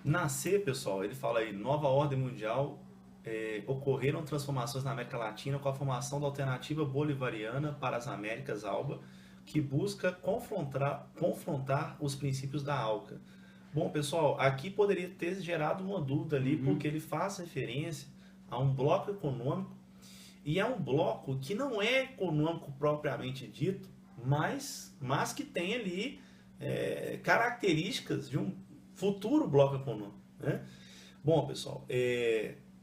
Nascer, pessoal, ele fala aí, nova ordem mundial, ocorreram transformações na América Latina com a formação da alternativa bolivariana para as Américas ALBA, que busca confrontar os princípios da ALCA. Bom, pessoal, aqui poderia ter gerado uma dúvida ali, porque Uhum. ele faz referência a um bloco econômico, e é um bloco que não é econômico propriamente dito, mas que tem ali características de um futuro bloco econômico, né? Bom, pessoal,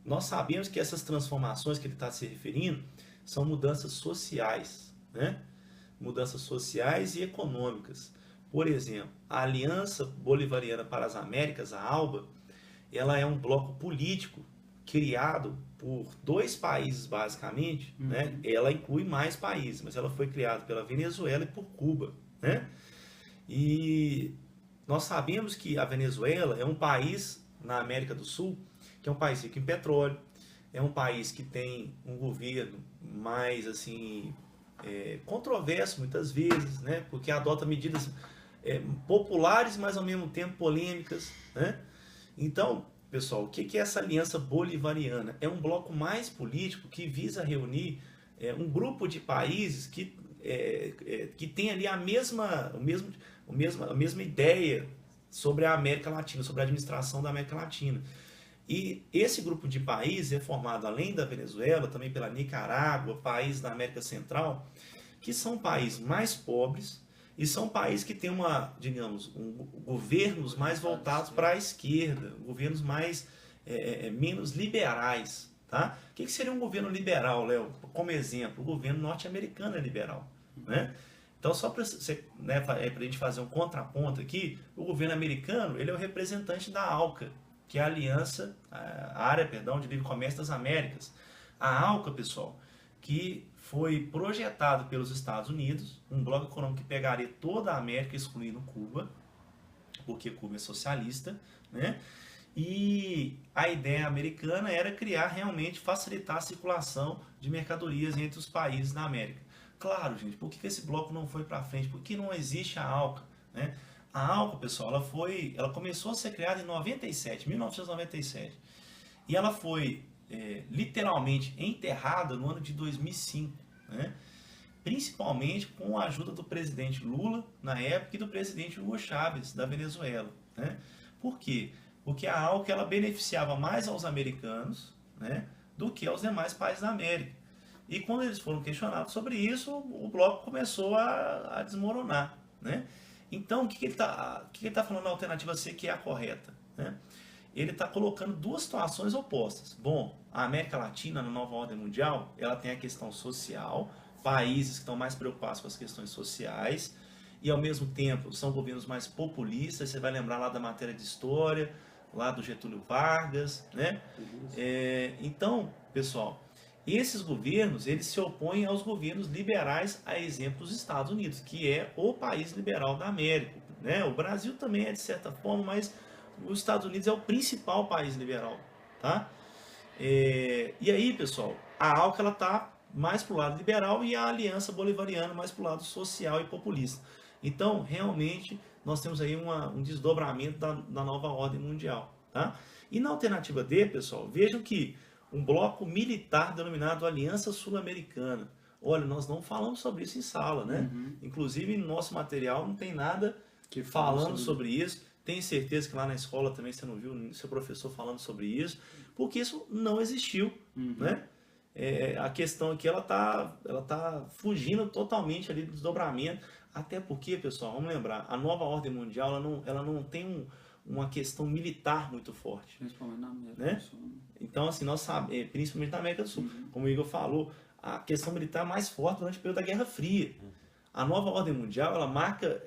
nós sabemos que essas transformações que ele está se referindo são mudanças sociais, né? Mudanças sociais e econômicas. Por exemplo, a Aliança Bolivariana para as Américas, a ALBA, ela é um bloco político criado por dois países basicamente, né? Uhum. Ela inclui mais países, mas ela foi criada pela Venezuela e por Cuba, né? E nós sabemos que a Venezuela é um país na América do Sul que é um país rico em petróleo, é um país que tem um governo mais assim controverso muitas vezes, né? Porque adota medidas populares, mas ao mesmo tempo polêmicas, né? Então, pessoal, o que é essa aliança bolivariana? É um bloco mais político que visa reunir um grupo de países que tem ali a mesma ideia sobre a América Latina, sobre a administração da América Latina. E esse grupo de países é formado, além da Venezuela, também pela Nicarágua, países da América Central, que são países mais pobres e são países que têm digamos, governos mais Orientado à voltados para esquerda. a esquerda, governos mais menos liberais, tá? O que seria um governo liberal, Léo? Como exemplo, o governo norte-americano é liberal, né? Então, só para né, a gente fazer um contraponto aqui, o governo americano ele é o representante da ALCA, que é a área, perdão, de livre comércio das Américas. A ALCA, pessoal, que foi projetado pelos Estados Unidos, um bloco econômico que pegaria toda a América, excluindo Cuba, porque Cuba é socialista, né? E a ideia americana era criar realmente, facilitar a circulação de mercadorias entre os países da América. Claro, gente, por que esse bloco não foi para frente? Por que não existe a ALCA, né? A ALCA, pessoal, ela começou a ser criada em 97, 1997, e ela foi literalmente enterrada no ano de 2005, né? Principalmente com a ajuda do presidente Lula na época e do presidente Hugo Chávez da Venezuela, né? Por quê? Porque a ALCA ela beneficiava mais aos americanos, né, do que aos demais países da América. E quando eles foram questionados sobre isso, o bloco começou a desmoronar, né? Então, o que ele tá falando na alternativa C que é a correta, né? Ele está colocando duas situações opostas. Bom, a América Latina, na nova ordem mundial, ela tem a questão social, países que estão mais preocupados com as questões sociais, e ao mesmo tempo são governos mais populistas. Você vai lembrar lá da matéria de história, lá do Getúlio Vargas, né? Isso. Então, pessoal, esses governos eles se opõem aos governos liberais, a exemplo dos Estados Unidos, que é o país liberal da América, né? O Brasil também é de certa forma, mas os Estados Unidos é o principal país liberal, tá? E aí, pessoal, a ALCA ela tá mais pro lado liberal e a Aliança Bolivariana mais pro lado social e populista. Então, realmente, nós temos aí um desdobramento da nova ordem mundial, tá? E na alternativa D, pessoal, vejam que um bloco militar denominado Aliança Sul-Americana. Olha, nós não falamos sobre isso em sala, né? Uhum. Inclusive, no nosso material não tem nada Que fala falando sobre. sobre isso. Tenho certeza que lá na escola também você não viu seu professor falando sobre isso, porque isso não existiu, Uhum. né? A questão aqui ela tá fugindo totalmente ali do desdobramento, até porque, pessoal, vamos lembrar, a nova ordem mundial ela não tem uma questão militar muito forte, Principalmente na América do né? Sul, né? Então, assim, nós sabemos, principalmente na América do Sul, Uhum. como o Igor falou, a questão militar é mais forte durante o período da Guerra Fria. A nova ordem mundial ela marca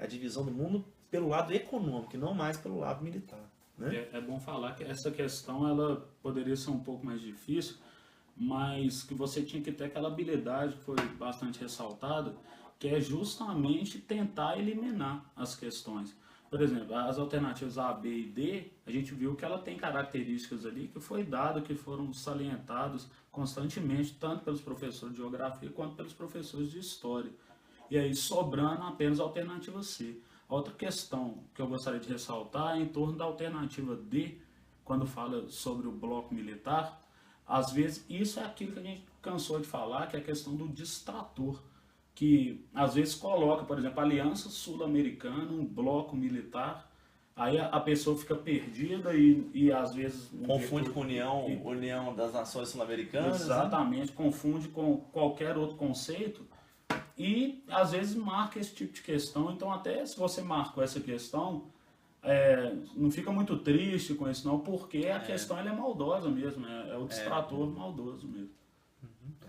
a divisão do mundo pelo lado econômico e não mais pelo lado militar, né? É bom falar que essa questão ela poderia ser um pouco mais difícil, mas que você tinha que ter aquela habilidade que foi bastante ressaltada, que é justamente tentar eliminar as questões. Por exemplo, as alternativas A, B e D, a gente viu que ela tem características ali que foi dado, que foram salientados constantemente, tanto pelos professores de geografia quanto pelos professores de história. E aí sobrando apenas a alternativa C. outra questão que eu gostaria de ressaltar é em torno da alternativa D, quando fala sobre o bloco militar. Às vezes, isso é aquilo que a gente cansou de falar, que é a questão do distrator, que às vezes coloca, por exemplo, a Aliança Sul-Americana, um bloco militar, aí a pessoa fica perdida e às vezes... Confunde com União das Nações Sul-Americanas. Exatamente, né? Confunde com qualquer outro conceito e às vezes marca esse tipo de questão. Então, até se você marcou essa questão, não fica muito triste com isso não, porque a questão ela é maldosa mesmo, é o distrator maldoso mesmo.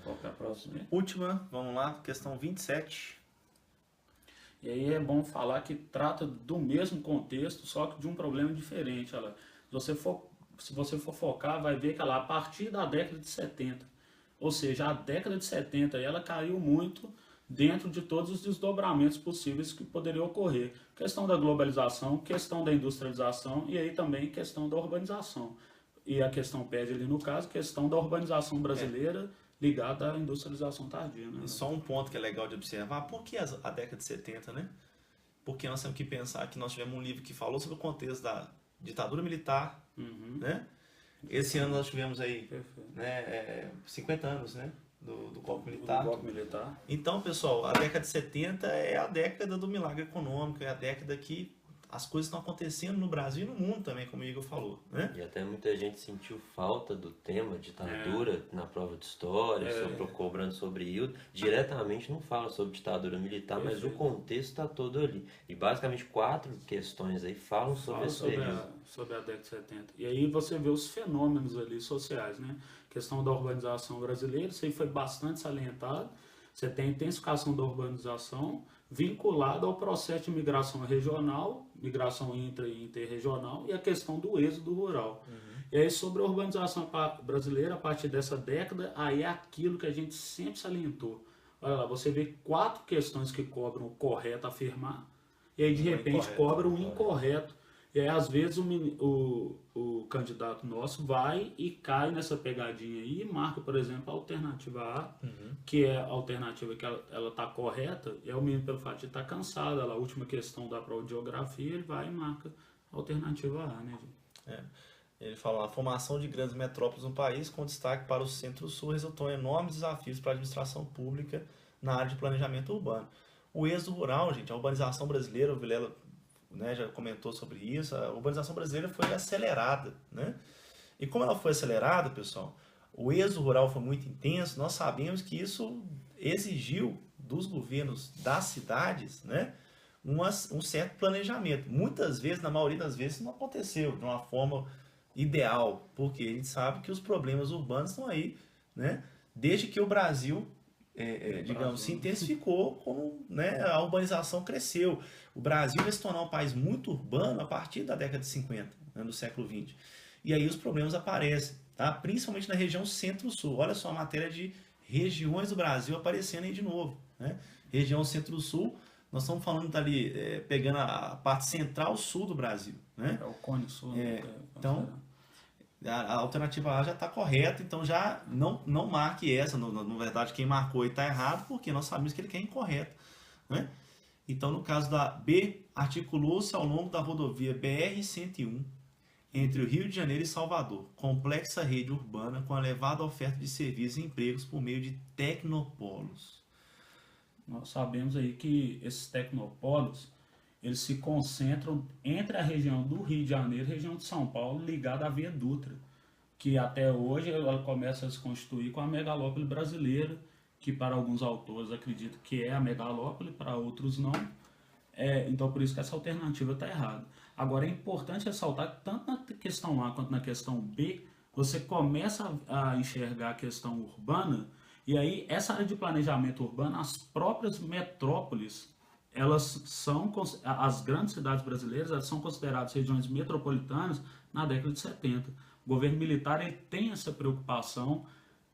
Qual que é a próxima? Última, vamos lá, questão 27. E aí é bom falar que trata do mesmo contexto, só que de um problema diferente. Olha, se você for focar, vai ver que ela, a partir da década de 70, ou seja, a década de 70 ela caiu muito dentro de todos os desdobramentos possíveis que poderiam ocorrer. Questão da globalização, questão da industrialização e aí também questão da urbanização. E a questão pede ali no caso, questão da urbanização brasileira ligada à industrialização tardia. Né? E só um ponto que é legal de observar, por que a década de 70, né? Porque nós temos que pensar que nós tivemos um livro que falou sobre o contexto da ditadura militar, né? Esse ano nós tivemos aí 50 anos, né? Do golpe militar. Então, pessoal, a década de 70 é a década do milagre econômico, é a década que as coisas estão acontecendo no Brasil e no mundo também, como o Igor falou, né? E até muita gente sentiu falta do tema ditadura na prova de história, cobrando sobre isso. Diretamente não fala sobre ditadura militar, mas o contexto está todo ali. E basicamente 4 questões aí falam sobre esse período. Sobre a década de 70. E aí você vê os fenômenos ali sociais, né? Questão da urbanização brasileira, isso aí foi bastante salientado. Você tem a intensificação da urbanização vinculada ao processo de migração regional, migração intra e interregional e a questão do êxodo rural. E aí sobre a urbanização brasileira, a partir dessa década, aí é aquilo que a gente sempre salientou. Olha lá, você vê 4 questões que cobram o correto afirmar e aí de repente cobram o incorreto. E aí, às vezes, o candidato nosso vai e cai nessa pegadinha aí e marca, por exemplo, a alternativa A, que é a alternativa que ela está correta, e é o mesmo pelo fato de estar cansado. A última questão da prova de geografia, ele vai e marca a alternativa A, né, gente? Ele fala, a formação de grandes metrópoles no país, com destaque para o Centro-Sul, resultou em enormes desafios para a administração pública na área de planejamento urbano. O êxodo rural, gente, a urbanização brasileira, o Vilela já comentou sobre isso, a urbanização brasileira foi acelerada, né? E como ela foi acelerada, pessoal, o êxodo rural foi muito intenso, nós sabemos que isso exigiu dos governos das cidades, né, um certo planejamento. Muitas vezes, na maioria das vezes, não aconteceu de uma forma ideal, porque a gente sabe que os problemas urbanos estão aí, né, desde que o Brasil digamos, se intensificou como a urbanização cresceu. O Brasil vai se tornar um país muito urbano a partir da década de 50, né, do século 20. E aí os problemas aparecem, tá? Principalmente na região centro-sul. Olha só a matéria de regiões do Brasil aparecendo aí de novo, né? Região centro-sul, nós estamos falando dali, pegando a parte central-sul do Brasil, né? É o Cone Sul. Então, a alternativa A já está correta, então já não marque essa. Na verdade, quem marcou está errado, porque nós sabemos que ele quer incorreto, né? Então, no caso da B, articulou-se ao longo da rodovia BR-101, entre o Rio de Janeiro e Salvador, complexa rede urbana com elevada oferta de serviços e empregos por meio de tecnopolos. Nós sabemos aí que esses tecnopolos, eles se concentram entre a região do Rio de Janeiro e a região de São Paulo, ligada à Via Dutra, que até hoje ela começa a se constituir com a megalópole brasileira, que para alguns autores acreditam que é a megalópole, para outros não. Então por isso que essa alternativa está errada. Agora é importante ressaltar que tanto na questão A quanto na questão B, você começa a enxergar a questão urbana, e aí essa área de planejamento urbano, as próprias metrópoles, as grandes cidades brasileiras, elas são consideradas regiões metropolitanas na década de 70. O governo militar ele tem essa preocupação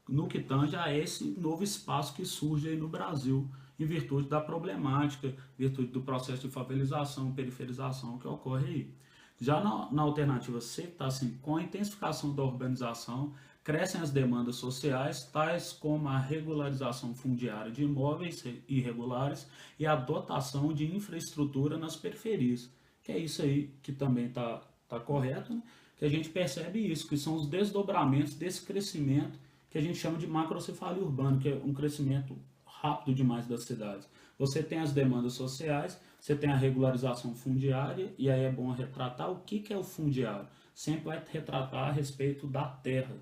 no que tange a esse novo espaço que surge aí no Brasil, em virtude da problemática, em virtude do processo de favelização, periferização que ocorre aí. Já na alternativa C, está assim, com a intensificação da urbanização, crescem as demandas sociais, tais como a regularização fundiária de imóveis irregulares e a dotação de infraestrutura nas periferias. Que é isso aí que também está correto, né? Que a gente percebe isso, que são os desdobramentos desse crescimento que a gente chama de macrocefalia urbana, que é um crescimento rápido demais das cidades. Você tem as demandas sociais, você tem a regularização fundiária, e aí é bom retratar o que é o fundiário. Sempre vai retratar a respeito da terra.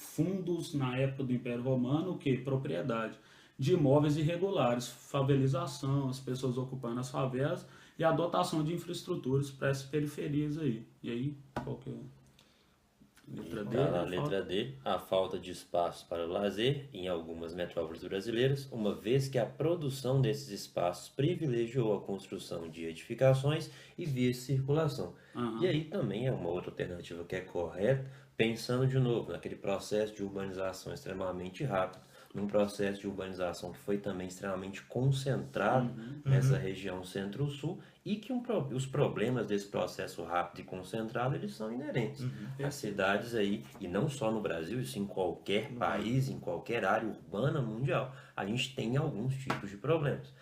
Fundos, na época do Império Romano, o que? Propriedade de imóveis irregulares, favelização, as pessoas ocupando as favelas e a dotação de infraestruturas para essas periferias aí. E aí, qual que é a letra D? A letra D, a falta de espaços para o lazer em algumas metrópoles brasileiras, uma vez que a produção desses espaços privilegiou a construção de edificações e vias de circulação. E aí também é uma outra alternativa que é correta, pensando de novo naquele processo de urbanização extremamente rápido, num processo de urbanização que foi também extremamente concentrado nessa região centro-sul e que os problemas desse processo rápido e concentrado, eles são inerentes às cidades aí, e não só no Brasil, isso em qualquer país, em qualquer área urbana mundial, a gente tem alguns tipos de problemas.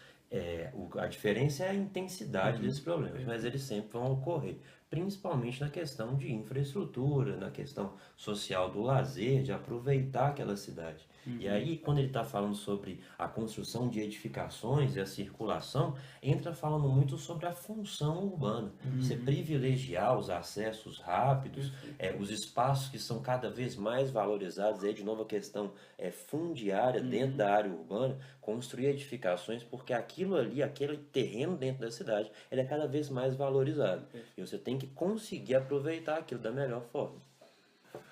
A diferença é a intensidade desses problemas, mas eles sempre vão ocorrer, principalmente na questão de infraestrutura, na questão social do lazer, de aproveitar aquela cidade. E aí, quando ele está falando sobre a construção de edificações e a circulação, entra falando muito sobre a função urbana. Você privilegiar os acessos rápidos, os espaços que são cada vez mais valorizados, aí de novo a questão fundiária dentro da área urbana, construir edificações, porque aquilo ali, aquele terreno dentro da cidade, ele é cada vez mais valorizado. E você tem que conseguir aproveitar aquilo da melhor forma.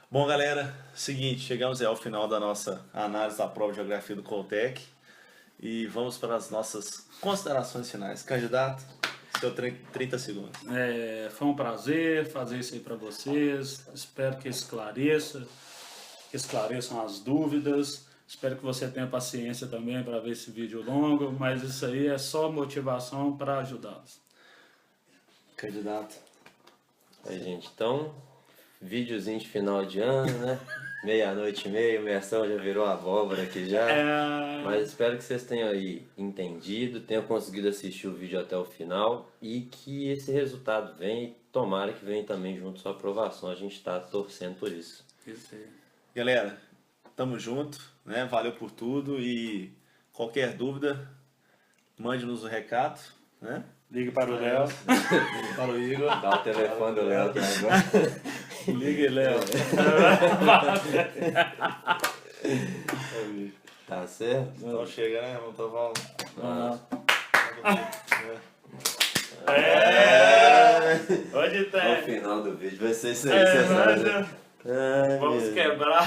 Bom, galera, seguinte, chegamos ao final da nossa análise da prova de geografia do Coltec e vamos para as nossas considerações finais. Candidato, seu 30 segundos. Foi um prazer fazer isso aí para vocês, espero que esclareçam as dúvidas, espero que você tenha paciência também para ver esse vídeo longo, mas isso aí é só motivação para ajudá-los. Candidato. Aí, gente, então, videozinho de final de ano, né? Meia-noite e meia, o Mersão já virou abóbora aqui já. Mas espero que vocês tenham aí entendido, tenham conseguido assistir o vídeo até o final e que esse resultado venha e tomara que venha também junto à sua aprovação. A gente está torcendo por isso. Isso aí. Galera, tamo junto, né? Valeu por tudo e qualquer dúvida, mande-nos um recado, né? Ligue para o Léo. Ligue para o Igor. Dá o telefone do Léo aqui agora. Ligue, Léo. Tá certo? Então chega, né? Vamos tomar Hoje tem. No final do vídeo vai ser isso aí, você sabe, né? Vamos quebrar.